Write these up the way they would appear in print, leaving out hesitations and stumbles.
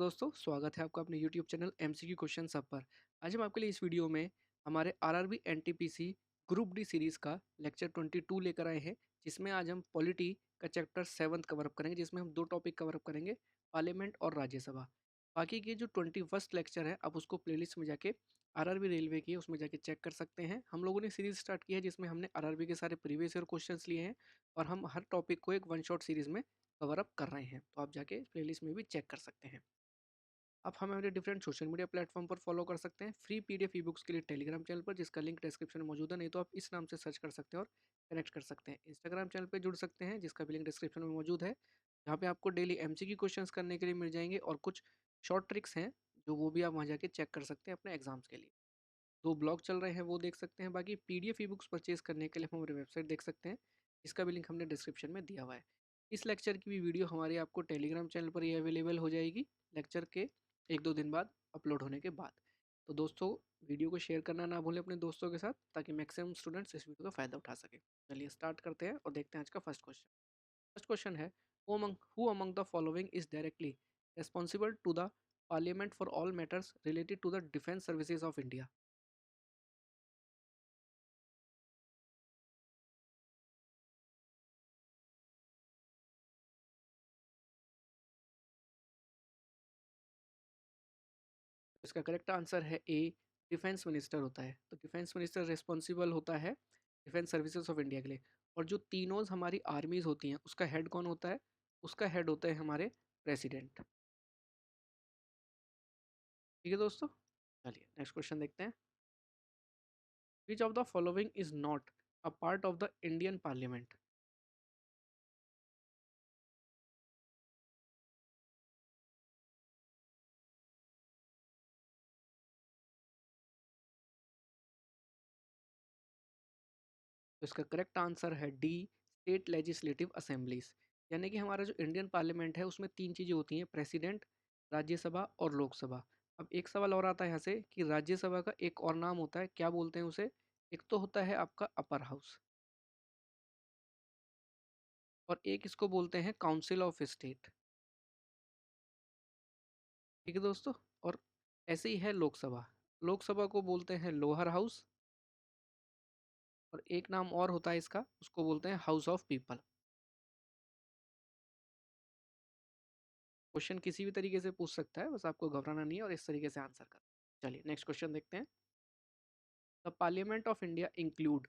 दोस्तों, स्वागत है आपका अपने YouTube चैनल एमसीक्यू क्वेश्चन सब पर। आज हम आपके लिए इस वीडियो में हमारे RRB NTPC group D series का लेक्चर 22 लेकर आए हैं, जिसमें आज हम पॉलिटी का चैप्टर 7 कवर अप करेंगे, जिसमें हम दो टॉपिक कवर अप करेंगे, पार्लियामेंट और राज्यसभा। बाकी के जो 21st लेक्चर है, आप उसको प्लेलिस्ट में जाके आरआरबी रेलवे की उसमें जाके चेक कर सकते हैं। हम लोगों ने सीरीज़ स्टार्ट की है जिसमें हमने आरआरबी के सारे प्रीवियस ईयर क्वेश्चन लिए हैं और हम हर टॉपिक को एक वन शॉट सीरीज़ में कवर अप कर रहे हैं, तो आप जाके प्लेलिस्ट में भी चेक कर सकते हैं। आप हमें हमारे डिफरेंट सोशल मीडिया प्लेटफॉर्म पर फॉलो कर सकते हैं। फ्री पीडीएफ ई बुक्स के लिए टेलीग्राम चैनल पर, जिसका लिंक डिस्क्रिप्शन में मौजूद है, नहीं तो आप इस नाम से सर्च कर सकते हैं और कनेक्ट कर सकते हैं। इंस्टाग्राम चैनल पर जुड़ सकते हैं, जिसका भी लिंक डिस्क्रिप्शन में मौजूद है, जहाँ पे आपको डेली एमसीक्यू क्वेश्चंस करने के लिए मिल जाएंगे और कुछ शॉर्ट ट्रिक्स हैं जो वो भी आप वहाँ जाके चेक कर सकते हैं अपने एग्जाम्स के लिए। दो ब्लॉग चल रहे हैं वो देख सकते हैं। बाकी पीडीएफ ई बुक्स परचेज करने के लिए हम हमारी वेबसाइट देख सकते हैं, इसका भी लिंक हमने डिस्क्रिप्शन में दिया हुआ है। इस लेक्चर की भी वीडियो हमारी आपको टेलीग्राम चैनल पर ही अवेलेबल हो जाएगी लेक्चर के एक दो दिन बाद अपलोड होने के बाद। तो दोस्तों, वीडियो को शेयर करना ना भूलें अपने दोस्तों के साथ, ताकि मैक्सिमम स्टूडेंट्स इस वीडियो का फ़ायदा उठा सकें। चलिए स्टार्ट करते हैं और देखते हैं आज का फर्स्ट क्वेश्चन। फर्स्ट क्वेश्चन है, who among the following is directly responsible to the parliament for all matters related to the defense services of India? इसका करेक्ट आंसर है ए, डिफेंस मिनिस्टर होता है। तो डिफेंस मिनिस्टर रिस्पॉन्सिबल होता है defence services of India के लिए। और जो तीनों हमारी आर्मीज होती हैं उसका हेड कौन होता है? उसका हेड होते हैं हमारे प्रेसिडेंट। ठीक है दोस्तों, चलिए नेक्स्ट क्वेश्चन देखते हैं। विच of the following is not a part of the Indian parliament? तो इसका करेक्ट आंसर है डी, स्टेट लेजिस्लेटिव असेंबलीज। यानी कि हमारा जो इंडियन पार्लियामेंट है उसमें तीन चीज़ें होती हैं, प्रेसिडेंट, राज्यसभा और लोकसभा। अब एक सवाल और आता है यहाँ से कि राज्यसभा का एक और नाम होता है, क्या बोलते हैं उसे? एक तो होता है आपका अपर हाउस और एक इसको बोलते हैं काउंसिल ऑफ स्टेट। ठीक है दोस्तों, और ऐसे ही है लोकसभा। लोकसभा को बोलते हैं लोअर हाउस और एक नाम और होता है इसका, उसको बोलते हैं हाउस ऑफ पीपल। क्वेश्चन किसी भी तरीके से पूछ सकता है, बस आपको घबराना नहीं है और इस तरीके से आंसर करना। चलिए नेक्स्ट क्वेश्चन देखते हैं। The parliament of India include.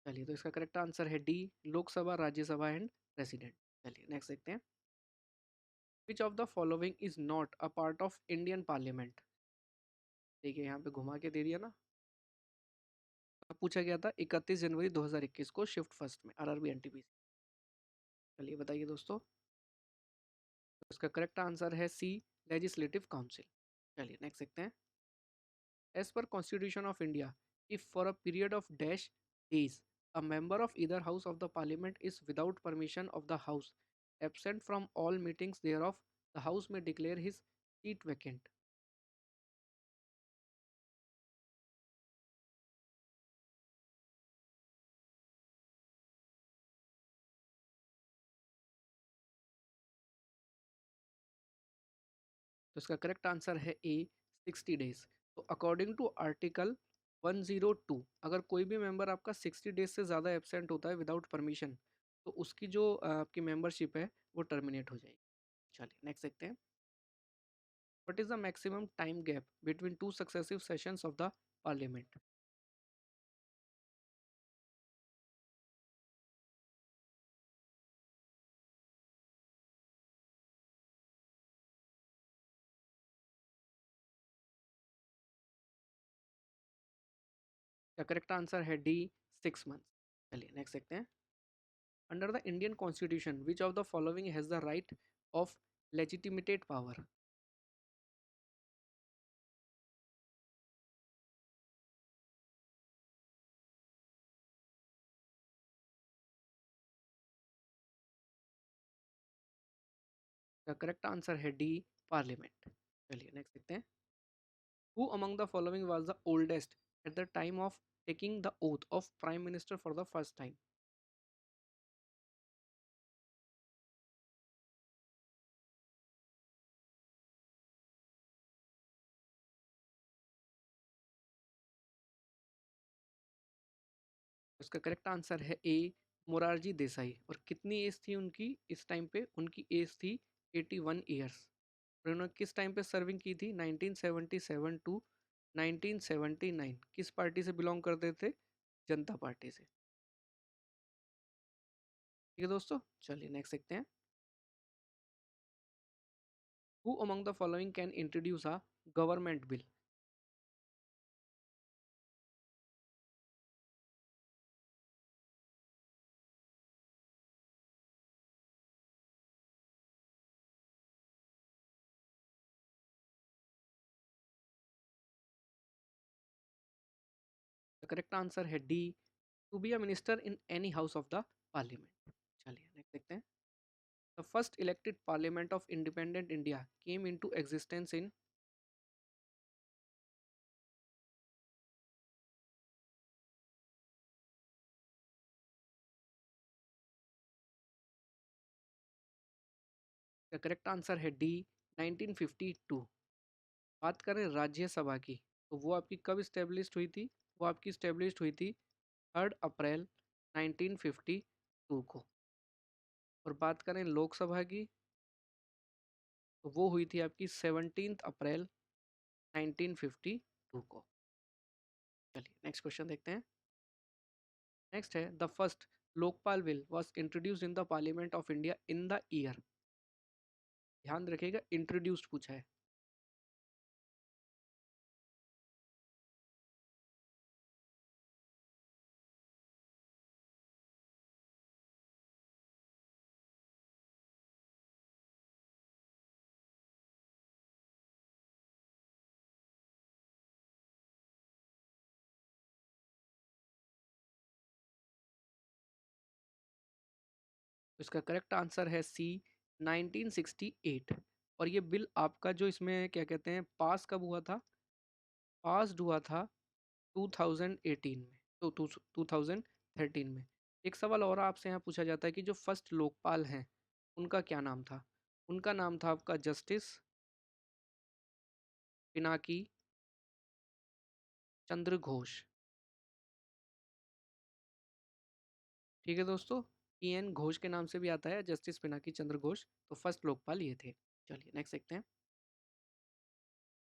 चलिए, तो इसका करेक्ट आंसर है D, Lok Sabha, Rajya Sabha and president. चलिए नेक्स्ट देखते हैं। विच of the following is not a part of Indian parliament? देखिए यहाँ पे घुमा के दे दिया ना। अब पूछा गया था 31 जनवरी 2021 को शिफ्ट फर्स्ट में आरआरबी एनटीपीसी। चलिए बताइए दोस्तों। तो इसका करेक्ट आंसर है सी, लेजिस्लेटिव काउंसिल। चलिए नेक्स्ट देखते हैं। As per Constitution of India, if for a period of dash days a member of either house of the parliament is without permission of the house absent from all meetings thereof, the house may declare his seat vacant. तो इसका correct answer है ए, 60 days. तो according to article 102, अगर कोई भी member आपका 60 days से ज़्यादा एबसेंट होता है विदाउट परमिशन, तो उसकी जो आपकी मेंबरशिप है वो टर्मिनेट हो जाएगी। चलिए नेक्स्ट देखते हैं। What is the maximum time gap between two successive sessions of the parliament? The correct answer है डी, 6 months। चलिए नेक्स्ट देखते हैं। Under the Indian constitution which of the following has the right of legitimated power? The correct answer है D, parliament. चलिए next देखते हैं। Who among the following was the oldest at the time of taking the oath of prime minister for the first time? इसका correct answer है A, Morarji Desai. और कितनी as थी उनकी इस टाइम पे? उनकी एज थी 81 ईयर्स। और उन्होंने किस टाइम पे सर्विंग की थी? 1977 टू 1979। किस पार्टी से बिलोंग करते थे? जनता पार्टी से। ठीक है दोस्तों, चलिए नेक्स्ट देखते हैं। Who among the following can introduce a government bill? The correct answer है D, to be a minister in any house of the parliament. चलिए नेक्स्ट देखते हैं। The first elected parliament of independent India came into existence in? The correct answer है D, 1952। बात करें राज्यसभा की, तो वो आपकी कब इस्टेब्लिश्ड हुई थी? वो आपकी इस्टेब्लिश्ड हुई थी 3 अप्रैल 1952 को। और बात करें लोकसभा की, तो वो हुई थी आपकी 17 अप्रैल 1952 को। चलिए नेक्स्ट क्वेश्चन देखते हैं। नेक्स्ट है, the first Lokpal bill was introduced in the parliament of India in the year? ध्यान रखिएगा, इंट्रोड्यूस्ड पूछा है। तो इसका करेक्ट आंसर है सी, 1968। और ये बिल आपका जो इसमें क्या कहते हैं पास कब हुआ था? पास्ड हुआ था 2018 में, तो 2013 में। एक सवाल और आपसे यहाँ पूछा जाता है कि जो फर्स्ट लोकपाल हैं उनका क्या नाम था? उनका नाम था आपका जस्टिस पिनाकी चंद्र घोष। ठीक है दोस्तों, पीएन घोष के नाम से भी आता है, जस्टिस पिनाकी चंद्र घोष। तो फर्स्ट लोकपाल ये थे। चलिए नेक्स्ट देखते हैं।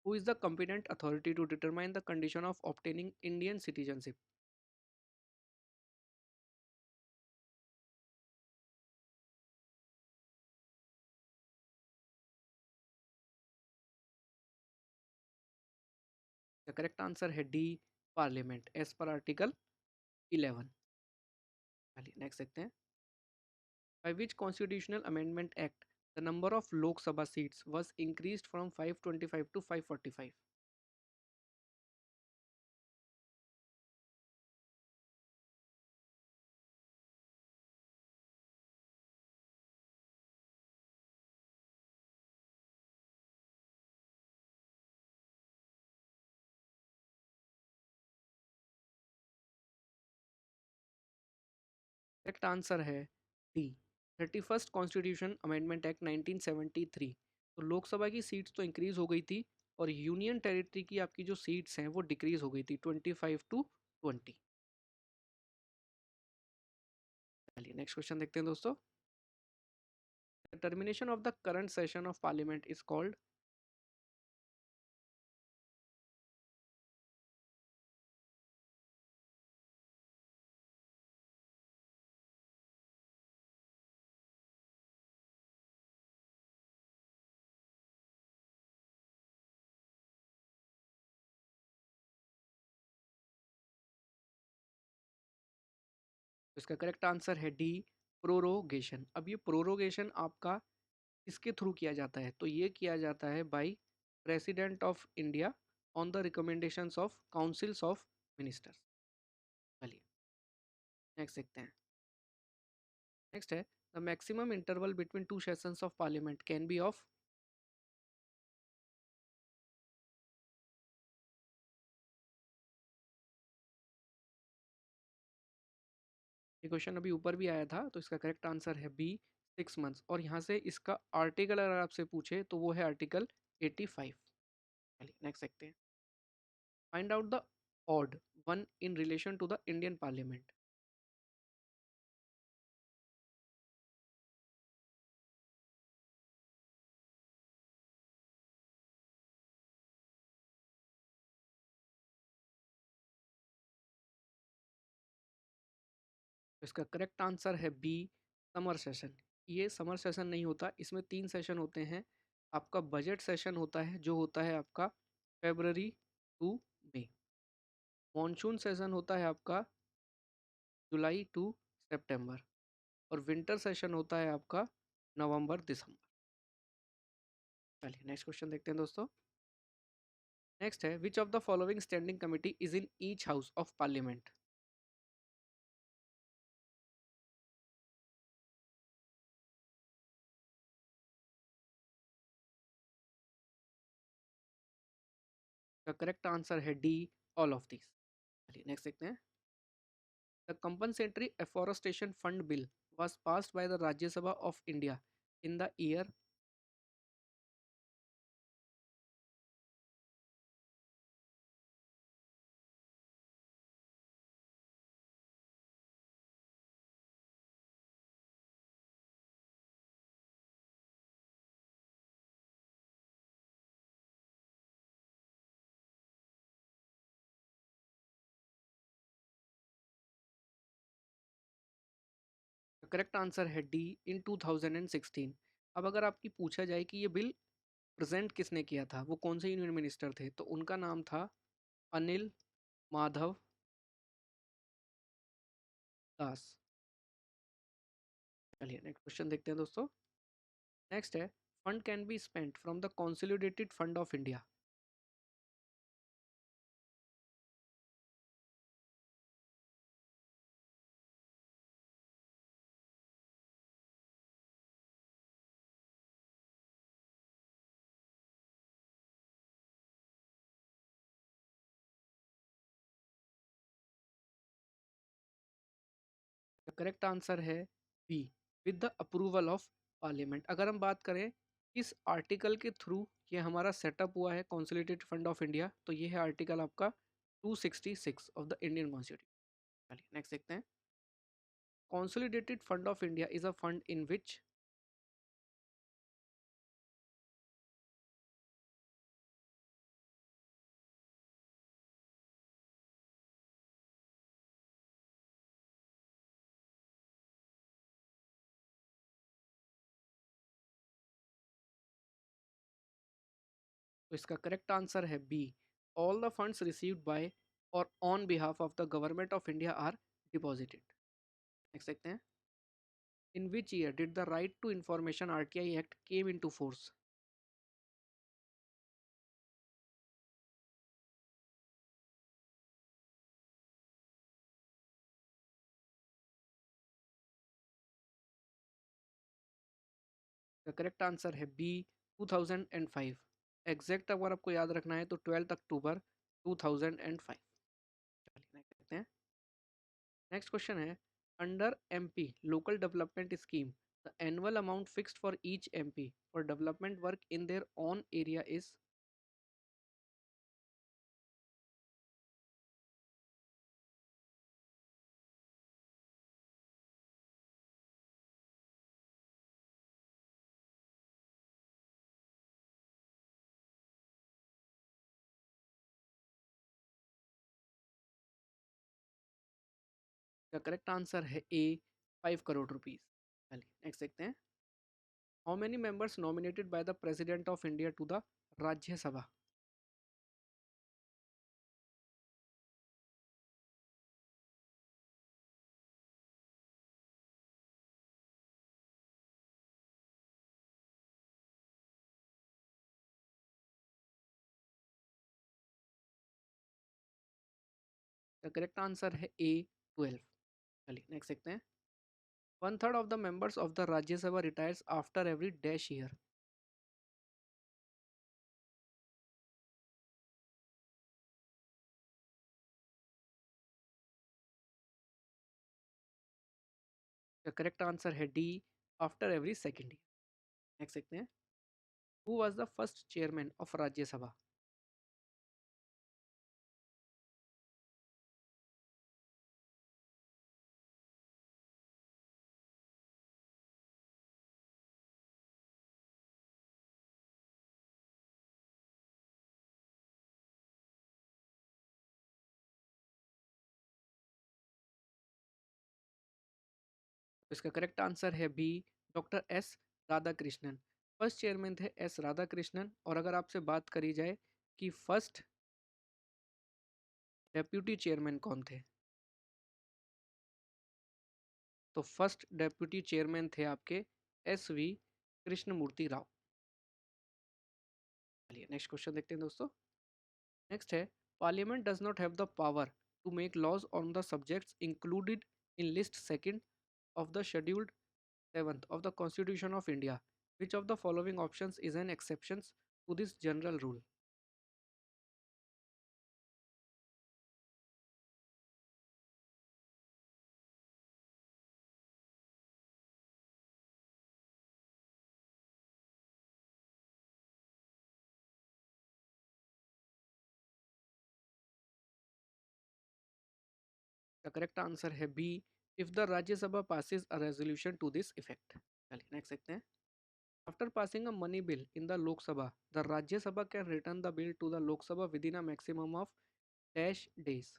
Who is the competent authority to determine the condition of obtaining Indian citizenship? The correct answer है D, parliament, as per article 11। चलिए नेक्स्ट देखते हैं। By which constitutional amendment act the number of Lok Sabha seats was increased from 525 to 545? Correct answer है D, 31st constitution amendment act 1973। तो लोकसभा की seats तो increase हो गई थी, और यूनियन टेरिटरी की आपकी जो सीट्स हैं वो डिक्रीज हो गई थी 25 टू 20। चलिए नेक्स्ट क्वेश्चन देखते हैं दोस्तों। The termination of the current session of parliament is called? इसका करेक्ट आंसर है डी, प्रोरोगेशन। अब ये प्रोरोगेशन आपका किसके थ्रू किया जाता है? तो ये किया जाता है by president of India on the recommendations of councils of ministers. चलिए नेक्स्ट देखते हैं। नेक्स्ट है, the maximum interval between two sessions of parliament can be of? ये क्वेश्चन अभी ऊपर भी आया था, तो इसका करेक्ट आंसर है बी, 6 मंथ्स। और यहाँ से इसका आर्टिकल अगर आपसे पूछे तो वो है आर्टिकल 85। चलिए नेक्स्ट देखते हैं। Find out the odd one in relation to the Indian parliament. तो इसका करेक्ट आंसर है बी, समर सेशन। ये समर सेशन नहीं होता, इसमें 3 सेशन होते हैं। आपका बजट सेशन होता है जो होता है आपका फ़रवरी टू मई। मॉनसून सेशन होता है आपका जुलाई टू सितंबर। और विंटर सेशन होता है आपका नवंबर दिसंबर। चलिए नेक्स्ट क्वेश्चन देखते हैं दोस्तों। नेक्स्ट है, विच of the following standing committee is in each house of parliament. का करेक्ट आंसर है डी, ऑल ऑफ दिस। चलिए नेक्स्ट देखते हैं। The compensatory afforestation fund bill was passed by the Rajya Sabha of India in the year। Correct answer है D, इन 2016। अब अगर आपकी पूछा जाए कि ये बिल प्रेजेंट किसने किया था, वो कौन से यूनियन मिनिस्टर थे, तो उनका नाम था अनिल माधव दास। चलिए नेक्स्ट क्वेश्चन देखते हैं दोस्तों। नेक्स्ट है, fund can be spent from the consolidated fund of India. Correct answer है B, with the approval of parliament. अगर हम बात करें किस आर्टिकल के थ्रू ये हमारा सेटअप हुआ है कंसोलिडेटेड फंड ऑफ इंडिया, तो ये है आर्टिकल आपका 266 ऑफ द इंडियन कॉन्स्टिट्यूशन। चलिए नेक्स्ट देखते हैं। consolidated fund of India is a fund in which। तो इसका करेक्ट आंसर है B, all the funds received by or on behalf of the government of India are deposited. Next देखते हैं। In which year did the right to information RTI act came into force. The correct answer है B, 2005। Exact अगर आपको याद रखना है तो 12 अक्टूबर 2005। चलिए नेक्स्ट देखते हैं। नेक्स्ट क्वेश्चन है, under MP local development scheme the annual amount fixed for each MP for development work in their own area is. का करेक्ट आंसर है ए, 5 करोड़ रुपीज। चलिए नेक्स्ट देखते हैं। How many members nominated by the president of India to the Rajya Sabha. The correct answer है A, 12। चलिए next देखते हैं। 1/3 of the members of the Rajya Sabha retires after every dash year. The correct answer है D, after every second year. Next देखते हैं। Who was the first chairman of Rajya Sabha. तो इसका correct answer है B, doctor S Radhakrishnan. First chairman थे S Radhakrishnan. और अगर आपसे बात करी जाए कि फर्स्ट डेप्यूटी चेयरमैन कौन थे, तो फर्स्ट डेप्यूटी चेयरमैन थे आपके एस वी कृष्णमूर्ति राव। चलिए नेक्स्ट क्वेश्चन देखते हैं दोस्तों। नेक्स्ट है, parliament does not have the power to make laws on the subjects included in list second of the scheduled 7th of the Constitution of India. Which of the following options is an exception to this general rule? The correct answer है B, if the Rajya Sabha passes a resolution to this effect. चलिए next देखते हैं। After passing a money bill in the Lok Sabha, the Rajya Sabha can return the bill to the Lok Sabha within a maximum of dash days.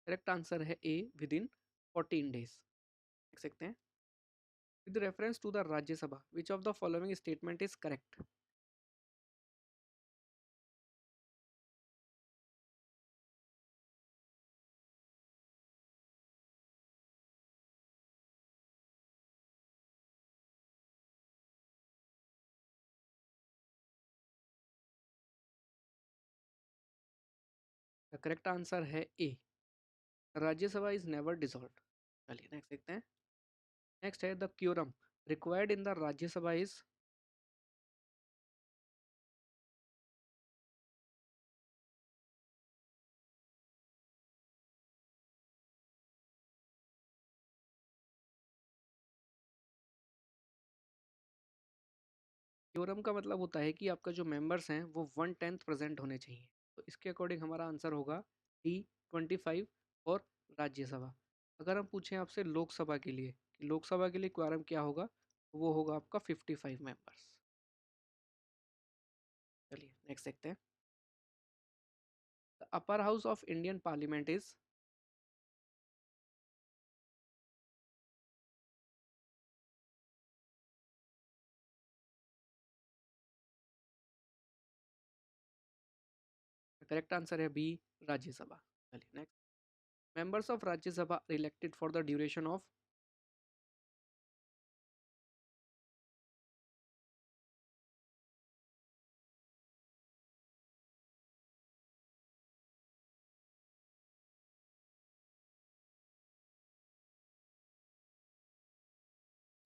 Correct answer है A, within 14 days. देख सकते हैं। With reference to the Rajya Sabha, which of the following statement is correct? The correct answer है A, Rajya Sabha is never dissolved. चलिए next देखते हैं। Next है, the quorum required in the Rajya Sabha is. Quorum का मतलब होता है कि आपका जो मेंबर्स हैं वो 1/10 प्रेजेंट होने चाहिए। तो इसके अकॉर्डिंग हमारा आंसर होगा डी, 25 और राज्यसभा। अगर हम पूछें आपसे लोकसभा के लिए कि लोकसभा के लिए क्वारम क्या होगा, तो वो होगा आपका 55 मेंबर्स। चलिए नेक्स्ट देखते हैं। The upper house of Indian parliament is. Correct answer है बी, राज्यसभा। चलिए next. Members of Rajya Sabha elected for the duration of.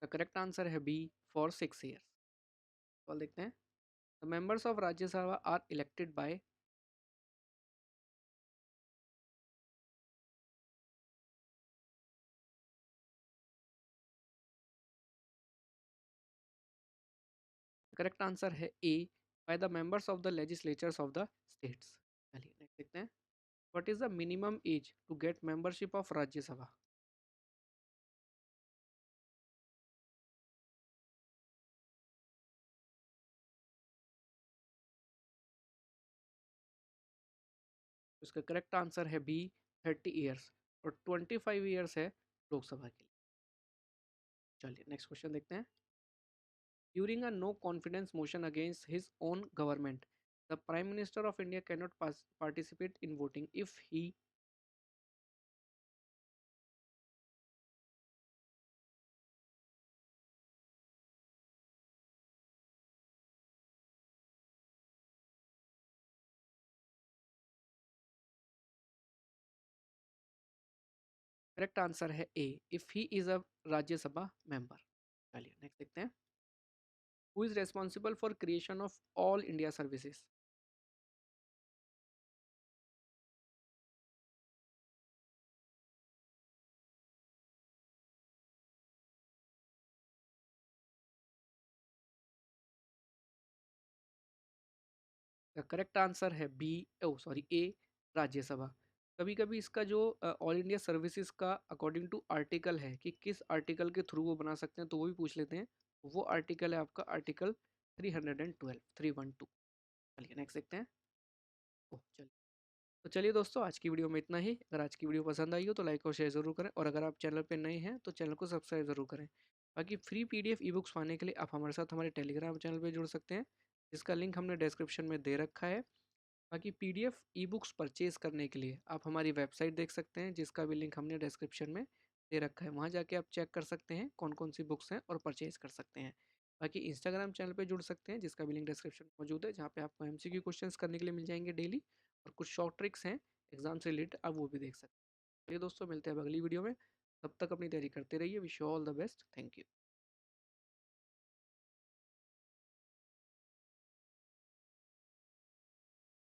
The correct answer है बी, फॉर 6 ईयर्स। सवाल देखते हैं। The members of Rajya Sabha are elected by. Correct answer है A, by the members of the legislatures of the states. चलिए next देखते हैं। What is the minimum age to get membership of Rajya Sabha? इसका correct answer है B, 30 years. और 25 years है लोकसभा के लिए। चलिए नेक्स्ट क्वेश्चन देखते हैं। During a no confidence motion against his own government, the prime minister of India can not participate in voting if he. Correct answer है A, if he is a Rajya Sabha member. चलिए next देखते हैं। Who is responsible for creation of all India services? The correct answer है B, oh sorry A, Rajya Sabha. कभी कभी इसका जो all India services का अकॉर्डिंग टू आर्टिकल है कि किस आर्टिकल के थ्रू वो बना सकते हैं, तो वो भी पूछ लेते हैं। वो आर्टिकल है आपका आर्टिकल 312 312। चलिए नेक्स्ट देखते हैं। ओह चलिए, तो चलिए दोस्तों, आज की वीडियो में इतना ही। अगर आज की वीडियो पसंद आई हो तो लाइक और शेयर ज़रूर करें, और अगर आप चैनल पे नए हैं तो चैनल को सब्सक्राइब ज़रूर करें। बाकी फ्री पीडीएफ ई बुक्स पाने के लिए आप हमारे साथ हमारे टेलीग्राम चैनल पे जुड़ सकते हैं, जिसका लिंक हमने डिस्क्रिप्शन में दे रखा है। बाकी पीडीएफ ई बुक्स परचेज करने के लिए आप हमारी वेबसाइट देख सकते हैं, जिसका भी लिंक हमने डिस्क्रिप्शन में दे रखा है। वहाँ जाके आप चेक कर सकते हैं कौन कौन सी बुक्स हैं और परचेज कर सकते हैं। बाकी इंस्टाग्राम चैनल पे जुड़ सकते हैं, जिसका भी लिंक डिस्क्रिप्शन में मौजूद है, जहाँ पे आपको एमसीक्यू क्वेश्चंस करने के लिए मिल जाएंगे डेली, और कुछ शॉर्ट ट्रिक्स हैं एग्जाम से रिलेटेड, आप वो भी देख सकते हैं। चलिए दोस्तों, मिलते हैं अब अगली वीडियो में। तब तक अपनी तैयारी करते रहिए। Wish you all the best. Thank you.